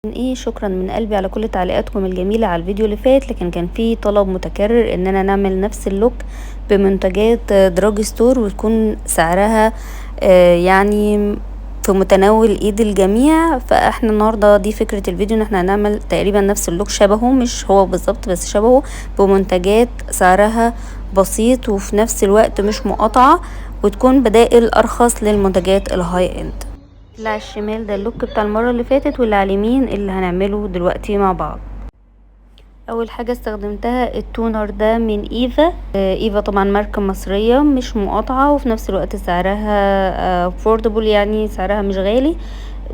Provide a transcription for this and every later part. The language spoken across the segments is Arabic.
ايه، شكرا من قلبي على كل تعليقاتكم الجميلة على الفيديو اللي فات. لكن كان في طلب متكرر اننا نعمل نفس اللوك بمنتجات دراج ستور وتكون سعرها يعني في متناول ايد الجميع. فاحنا النهارده دي فكرة الفيديو، ان احنا هنعمل تقريبا نفس اللوك، شبهه مش هو بالظبط بس شبهه، بمنتجات سعرها بسيط وفي نفس الوقت مش مقاطعة، وتكون بدائل ارخص للمنتجات الهاي اند. اللي على الشمال ده اللوك بتاع المرة اللي فاتت، واللي على اليمين اللي هنعمله دلوقتي مع بعض. اول حاجة استخدمتها التونر ده من ايفا. ايفا طبعا ماركة مصرية مش مقاطعة، وفي نفس الوقت سعرها افوردبل، يعني سعرها مش غالي،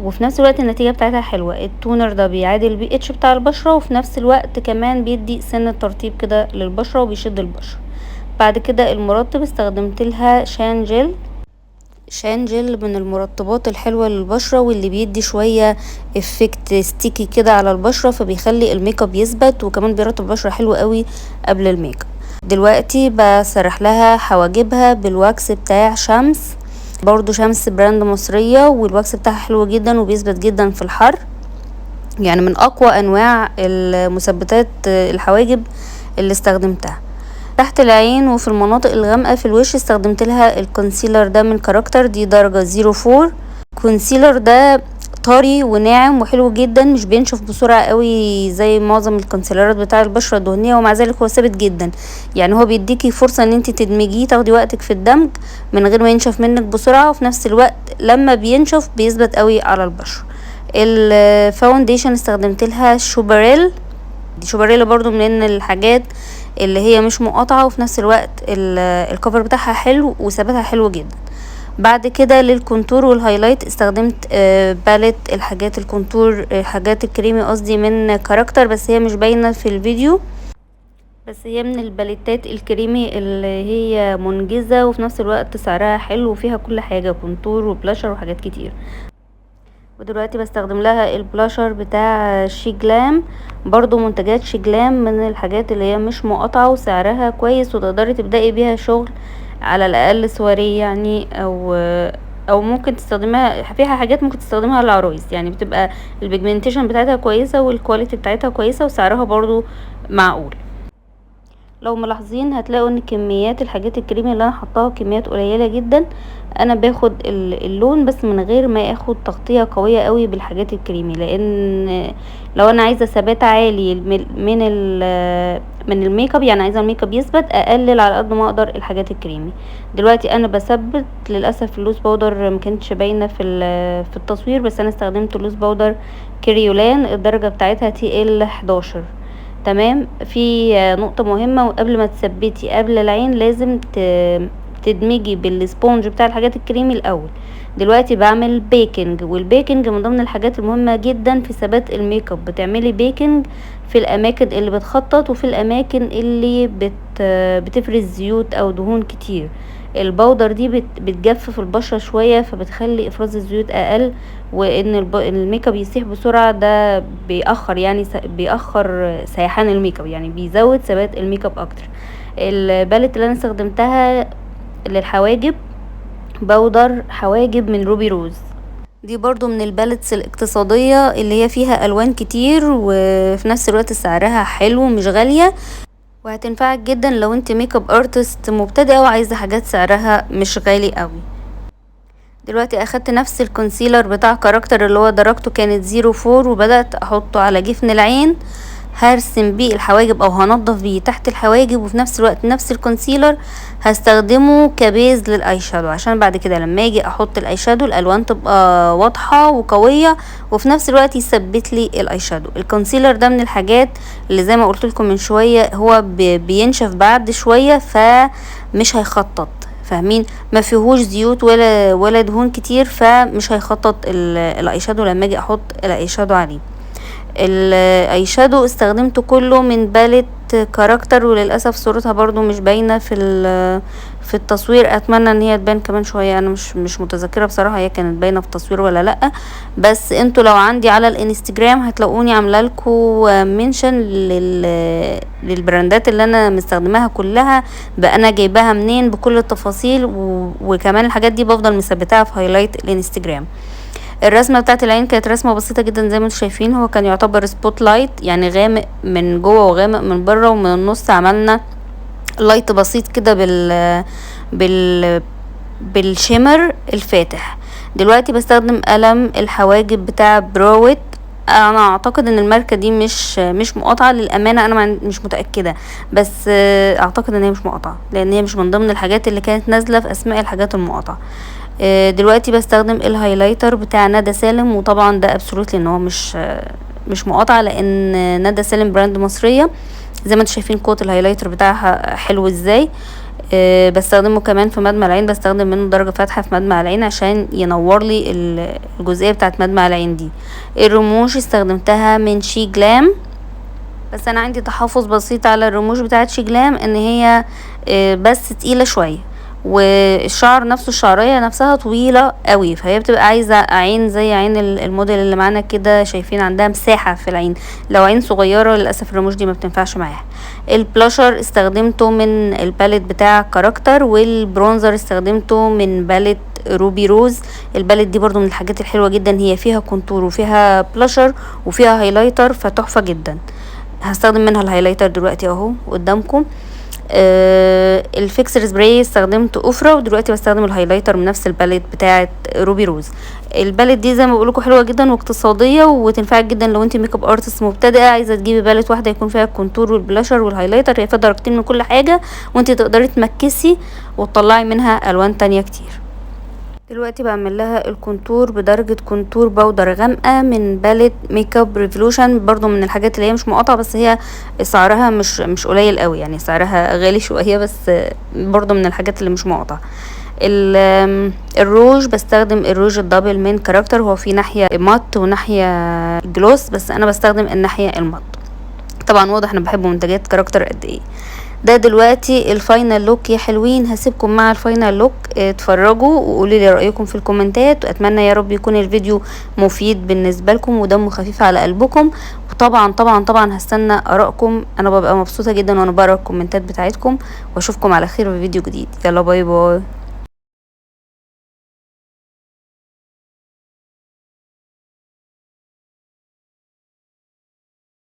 وفي نفس الوقت النتيجة بتاعتها حلوة. التونر ده بيعادل البي اتش بتاع البشرة، وفي نفس الوقت كمان بيدي سن ترطيب كده للبشرة وبيشد البشرة. بعد كده المرطب استخدمت لها شان جل من المرطبات الحلوة للبشرة، واللي بيدي شوية افكت ستيكي كده على البشرة، فبيخلي الميك اب يثبت، وكمان بيرطب البشرة حلو قوي قبل الميك اب. دلوقتي بسرح لها حواجبها بالواكس بتاع شمس، برضو شمس براند مصرية، والواكس بتاعها حلو جدا وبيثبت جدا في الحر، يعني من اقوى انواع المثبتات الحواجب اللي استخدمتها. تحت العين وفي المناطق الغامقة في الوش استخدمت لها الكونسيلر ده من كاركتر، دي درجة 04. الكونسيلر ده طري وناعم وحلو جدا، مش بينشف بسرعة قوي زي معظم الكونسيلرات بتاع البشرة الدهنية، ومع ذلك هو ثابت جدا. يعني هو بيديكي فرصة ان انت تدمجيه، تاخدي وقتك في الدمج من غير ما ينشف منك بسرعة، وفي نفس الوقت لما بينشف بيثبت قوي على البشرة. الفاونديشن استخدمت لها شوبريل. دي شوبريل برضو من الحاجات اللي هي مش مقاطعة، وفي نفس الوقت الكفر بتاعها حلو وثباتها حلو جدا. بعد كده للكونتور والهايلايت استخدمت باليت الحاجات الكونتور، حاجات الكريمي قصدي، من كاركتر، بس هي مش باينة في الفيديو، بس هي من الباليتات الكريمي اللي هي منجزة وفي نفس الوقت سعرها حلو، وفيها كل حاجة كونتور وبلاشر وحاجات كتير. ودلوقتي بستخدم لها البلاشر بتاع شيجلام، برضو منتجات شيجلام من الحاجات اللي هي مش مقاطعة وسعرها كويس، وتقدري تبدأي بيها شغل على الاقل سواريه يعني، او ممكن تستخدمها فيها حاجات ممكن تستخدمها للعرايس، يعني بتبقى البيجمنتيشن بتاعتها كويسة والكواليتي بتاعتها كويسة وسعرها برضو معقول. لو ملاحظين هتلاقوا ان كميات الحاجات الكريمي اللي انا حطاها كميات قليله جدا. انا باخد اللون بس من غير ما اخد تغطيه قويه قوي بالحاجات الكريمي، لان لو انا عايزه ثبات عالي من الميك اب، يعني عايزه الميك اب يثبت، اقلل على قد ما اقدر الحاجات الكريمي. دلوقتي انا بثبت، للاسف اللوز باودر مكانتش باينه في التصوير، بس انا استخدمت لوز باودر كريولان، الدرجه بتاعتها TL 11. تمام. في نقطة مهمة، وقبل ما تثبتي قبل العين لازم تدمجي بالسبونج بتاع الحاجات الكريمي الاول. دلوقتي بعمل بيكنج، والبيكنج من ضمن الحاجات المهمة جدا في ثبات الميك اب. بتعملي بيكنج في الاماكن اللي بتخطط وفي الاماكن اللي بتفرز زيوت او دهون كتير. البودر دي بتجفف البشرة شوية، فبتخلي افراز الزيوت اقل، وان الميك اب يسيح بسرعة. ده بيأخر سيحان الميك اب، يعني بيزود ثبات الميك اب اكتر. الباليت اللي انا استخدمتها للحواجب بودر حواجب من روبي روز، دي برضو من الباليتس الاقتصادية اللي هي فيها الوان كتير، وفي نفس الوقت سعرها حلو مش غالية، وهتنفعك جدا لو انت ميك اب ارتست مبتدئة وعايزة حاجات سعرها مش غالي قوي. دلوقتي اخدت نفس الكونسيلر بتاع كاركتر اللي هو درجته كانت 04، وبدأت احطه على جفن العين، هرسم بيه الحواجب او هنضف بيه تحت الحواجب، وفي نفس الوقت نفس الكونسيلر هستخدمه كبيز للاي شادو، عشان بعد كده لما اجي احط الاي شادو الالوان تبقى واضحة وقوية، وفي نفس الوقت يثبت لي الاي شادو. الكونسيلر ده من الحاجات اللي زي ما قلت لكم من شوية هو بينشف بعد شوية، فمش هيخطط، فاهمين؟ ما فيهوش زيوت ولا دهون كتير، فمش هيخطط الاي شادو لما اجي احط الاي شادو عليه. الاي شادو استخدمته كله من باليت كاركتر، وللاسف صورتها برضو مش باينه في التصوير. اتمنى ان هي تبان كمان شويه، انا مش متذكره بصراحه هي كانت باينه في التصوير ولا لا، بس انتوا لو عندي على الانستجرام هتلاقوني عامله لكم منشن للبراندات اللي انا مستخدماها كلها، بقى انا جايباها منين بكل التفاصيل، وكمان الحاجات دي بفضل مثبتها في هايلايت الانستجرام. الرسمه بتاعت العين كانت رسمه بسيطه جدا زي ما انتم شايفين. هو كان يعتبر سبوت لايت، يعني غامق من جوه وغامق من بره، ومن النص عملنا لايت بسيط كده بال بالشمر الفاتح. دلوقتي بستخدم قلم الحواجب بتاع براوت. انا اعتقد ان الماركه دي مش مقاطعه للامانه، انا مش متاكده، بس اعتقد ان هي مش مقاطعه لان هي مش من ضمن الحاجات اللي كانت نازله في اسماء الحاجات المقاطعه. دلوقتي بستخدم الهايلايتر بتاع ندى سالم، وطبعا ده ابسولوتلي ان هو مش مقاطعه، لان ندى سالم براند مصريه. زي ما انتم شايفين قوه الهايلايتر بتاعها حلو ازاي. بستخدمه كمان في مدمع العين، بستخدم منه درجة فاتحة في مدمع العين عشان ينور لي الجزئية بتاعت مدمع العين دي. الرموش استخدمتها من شي جلام، بس انا عندي تحفظ بسيط على الرموش بتاعت شي جلام، ان هي بس تقيلة شوية، والشعر نفسه الشعرية نفسها طويلة قوي، فهي بتبقى عايزة عين زي عين الموديل اللي معانا كده، شايفين عندها مساحة في العين. لو عين صغيرة للأسف الرموش دي ما بتنفعش معاها. البلاشر استخدمته من الباليت بتاع كاركتر، والبرونزر استخدمته من باليت روبي روز. الباليت دي برضو من الحاجات الحلوة جدا، هي فيها كونتور وفيها بلاشر وفيها هايلايتر، فتحفة جدا. هستخدم منها الهايلايتر دلوقتي اهو قدامكم. الفيكسر سبراي استخدمت افرة، ودلوقتي بستخدم الهايلايتر من نفس الباليت بتاعه روبي روز. الباليت دي زي ما بقولكم حلوه جدا واقتصاديه، وتنفعك جدا لو انت ميك اب ارتست مبتدئه عايزه تجيبي باليت واحده يكون فيها الكونتور والبلاشر والهايلايتر، هي فيها درجتين من كل حاجه، وانت تقدري تمكسي وتطلعي منها الوان تانية كتير. دلوقتي بعمل لها الكونتور بدرجة كونتور بودر غامقة من باليت ميك اب ريفولوشن، برضو من الحاجات اللي هي مش مقاطعة، بس هي سعرها مش قليل قوي، يعني سعرها غالي شوية، بس برضو من الحاجات اللي مش مقاطعة. الروج بستخدم الروج الدبل من كاركتر، هو في ناحية مات وناحية جلوس، بس انا بستخدم الناحية المات. طبعا واضح انا بحب منتجات كاركتر قد ايه. ده دلوقتي الفاينل لوك يا حلوين. هسيبكم مع الفاينل لوك، اتفرجوا وقولوا لي رايكم في الكومنتات، واتمنى يا رب يكون الفيديو مفيد بالنسبه لكم ودمه خفيف على قلبكم. وطبعا طبعا طبعا هستنى ارائكم، انا ببقى مبسوطه جدا وانا بقرا الكومنتات بتاعتكم، واشوفكم على خير في فيديو جديد. يلا باي باي.